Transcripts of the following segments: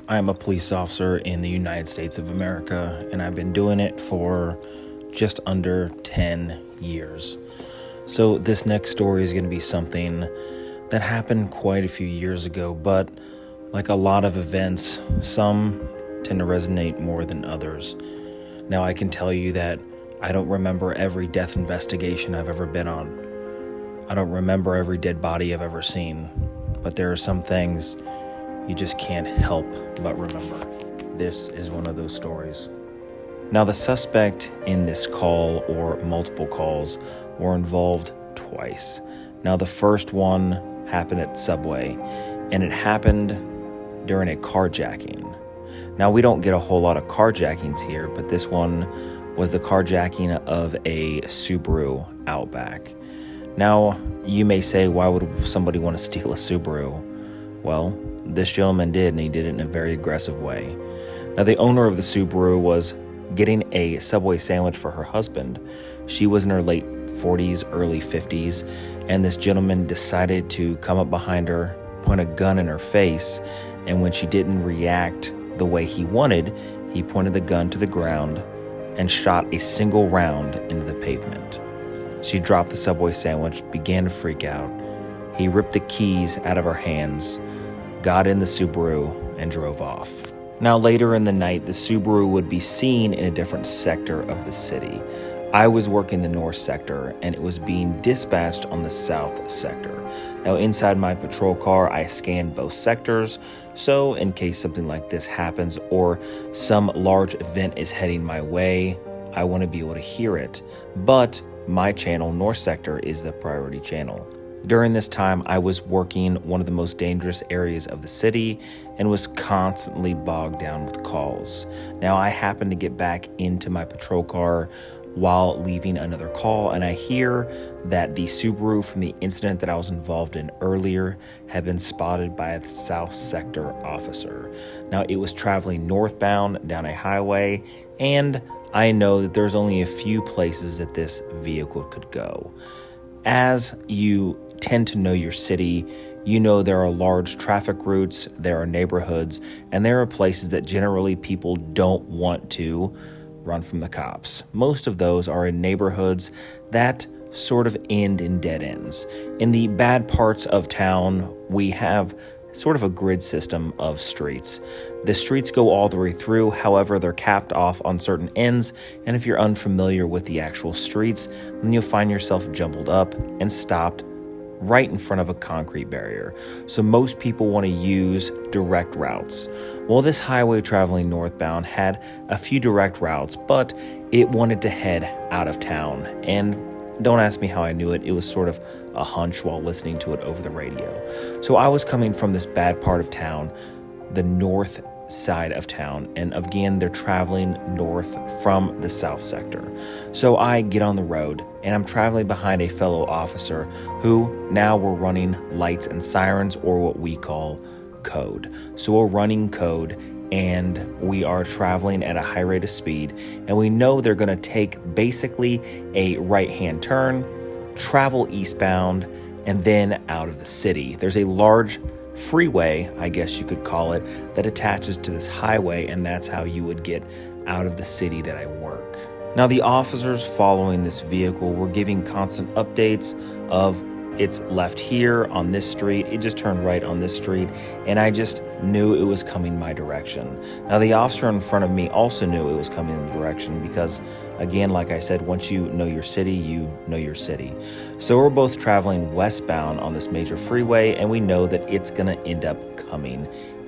I'm a police officer in the United States of America, and I've been doing it for just under 10 years. So this next story is going to be something that happened quite a few years ago, but like a lot of events, some tend to resonate more than others. Now, I can tell you that I don't remember every death investigation I've ever been on. I don't remember every dead body I've ever seen, but there are some things you just can't help but remember. This is one of those stories. Now, the suspect in this call, or multiple calls, were involved twice. Now, the first one happened at Subway, and it happened during a carjacking. Now, we don't get a whole lot of carjackings here, but this one was the carjacking of a Subaru Outback. Now, you may say, why would somebody want to steal a Subaru? Well, this gentleman did, and he did it in a very aggressive way. Now, the owner of the Subaru was getting a Subway sandwich for her husband. She was in her late 40s, early 50s, and this gentleman decided to come up behind her, point a gun in her face, and when she didn't react the way he wanted, he pointed the gun to the ground and shot a single round into the pavement. She dropped the Subway sandwich, began to freak out. He ripped the keys out of her hands, got in the Subaru, and drove off. Now, later in the night, the Subaru would be seen in a different sector of the city. I was working the north sector, and it was being dispatched on the south sector. Now, inside my patrol car, I scanned both sectors, so in case something like this happens or some large event is heading my way, I want to be able to hear it. But my channel, north sector, is the priority channel. During this time, I was working one of the most dangerous areas of the city and was constantly bogged down with calls. Now, I happened to get back into my patrol car while leaving another call, and I hear that the Subaru from the incident that I was involved in earlier had been spotted by a South Sector officer. Now, it was traveling northbound down a highway, and I know that there's only a few places that this vehicle could go. As you tend to know your city, you know there are large traffic routes, there are neighborhoods, and there are places that generally people don't want to run from the cops. Most of those are in neighborhoods that sort of end in dead ends. In the bad parts of town, we have sort of a grid system of streets. The streets go all the way through, however, they're capped off on certain ends, and if you're unfamiliar with the actual streets, then you'll find yourself jumbled up and stopped right in front of a concrete barrier. So most people want to use direct routes. Well, this highway traveling northbound had a few direct routes, but it wanted to head out of town. And don't ask me how I knew it. It was sort of a hunch while listening to it over the radio. So I was coming from this bad part of town, the north side of town, and again, they're traveling north from the south sector. So I get on the road, and I'm traveling behind a fellow officer who now we're running lights and sirens, or what we call code. So we're running code, and we are traveling at a high rate of speed, and we know they're going to take basically a right-hand turn, travel eastbound, and then out of the city. There's a large freeway, I guess you could call it, that attaches to this highway, and that's how you would get out of the city that I work. Now, the officers following this vehicle were giving constant updates of it's left here on this street, it just turned right on this street, and I just knew it was coming my direction. Now, the officer in front of me also knew it was coming in the direction because, again, like I said, once you know your city, you know your city. So we're both traveling westbound on this major freeway, and we know that it's going to end up coming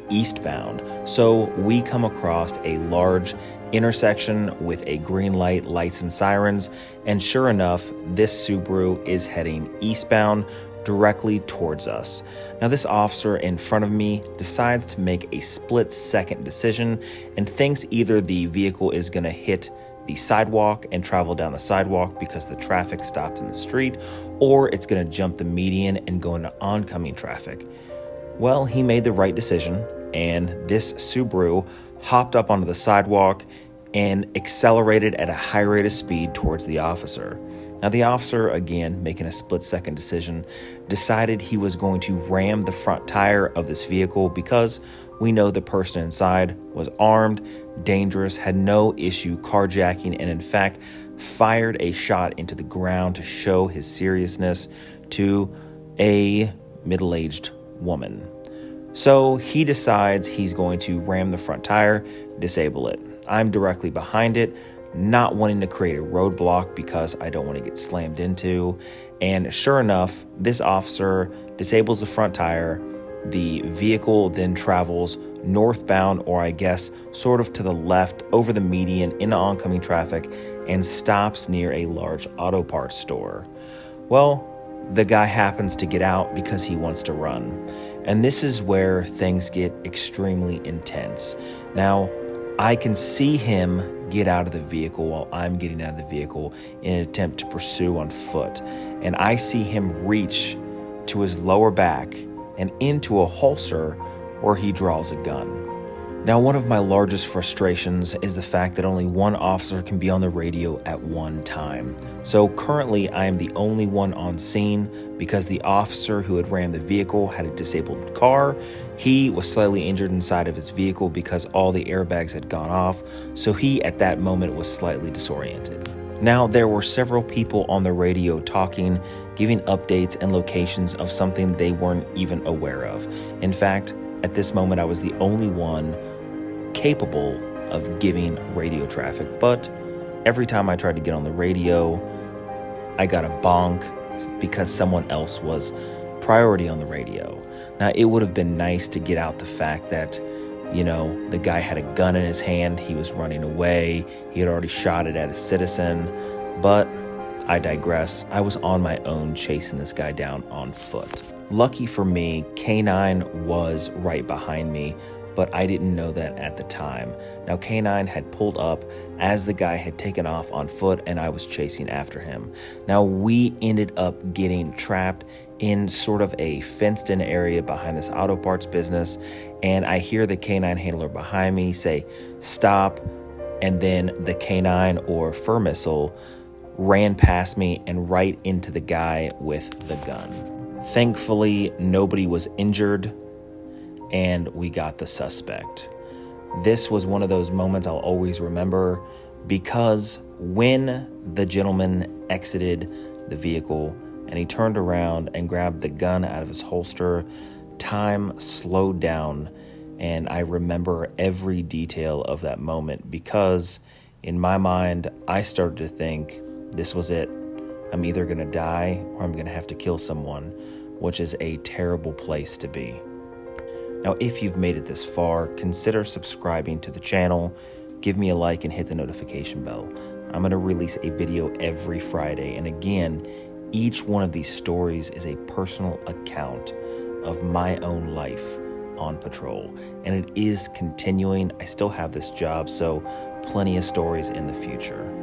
eastbound. So we come across a large intersection with a green light, lights and sirens, and sure enough, this Subaru is heading eastbound directly towards us. Now, this officer in front of me decides to make a split-second decision and thinks either the vehicle is going to hit the sidewalk and travel down the sidewalk because the traffic stopped in the street, or it's going to jump the median and go into oncoming traffic. Well, he made the right decision, and this Subaru hopped up onto the sidewalk and accelerated at a high rate of speed towards the officer. Now, the officer, again, making a split-second decision, decided he was going to ram the front tire of this vehicle because We know the person inside was armed, dangerous, had no issue carjacking, and in fact, fired a shot into the ground to show his seriousness to a middle-aged woman. So he decides he's going to ram the front tire, disable it. I'm directly behind it, not wanting to create a roadblock because I don't want to get slammed into. And sure enough, this officer disables the front tire. The vehicle then travels northbound, or I guess sort of to the left over the median into oncoming traffic, and stops near a large auto parts store. Well, the guy happens to get out because he wants to run. And this is where things get extremely intense. Now, I can see him get out of the vehicle while I'm getting out of the vehicle in an attempt to pursue on foot. And I see him reach to his lower back and into a holster where he draws a gun. Now, one of my largest frustrations is the fact that only one officer can be on the radio at one time. So currently, I am the only one on scene because the officer who had rammed the vehicle had a disabled car. He was slightly injured inside of his vehicle because all the airbags had gone off, so he at that moment was slightly disoriented. Now, there were several people on the radio talking, giving updates and locations of something they weren't even aware of. In fact, at this moment, I was the only one capable of giving radio traffic, but every time I tried to get on the radio, I got a bonk because someone else was priority on the radio. Now, it would have been nice to get out the fact that, the guy had a gun in his hand, he was running away, he had already shot it at a citizen, but I digress. I was on my own chasing this guy down on foot. Lucky for me, K9 was right behind me, but I didn't know that at the time. Now, K9 had pulled up as the guy had taken off on foot, and I was chasing after him. Now, we ended up getting trapped in sort of a fenced-in area behind this auto parts business, and I hear the K9 handler behind me say, "Stop," and then the K9 or fur missile ran past me and right into the guy with the gun. Thankfully, nobody was injured, and we got the suspect. This was one of those moments I'll always remember because when the gentleman exited the vehicle and he turned around and grabbed the gun out of his holster, time slowed down, and I remember every detail of that moment because in my mind, I started to think, this was it. I'm either gonna die or I'm gonna have to kill someone, which is a terrible place to be. Now, if you've made it this far, consider subscribing to the channel, give me a like, and hit the notification bell. I'm going to release a video every Friday, and again, each one of these stories is a personal account of my own life on patrol, and it is continuing. I still have this job, so plenty of stories in the future.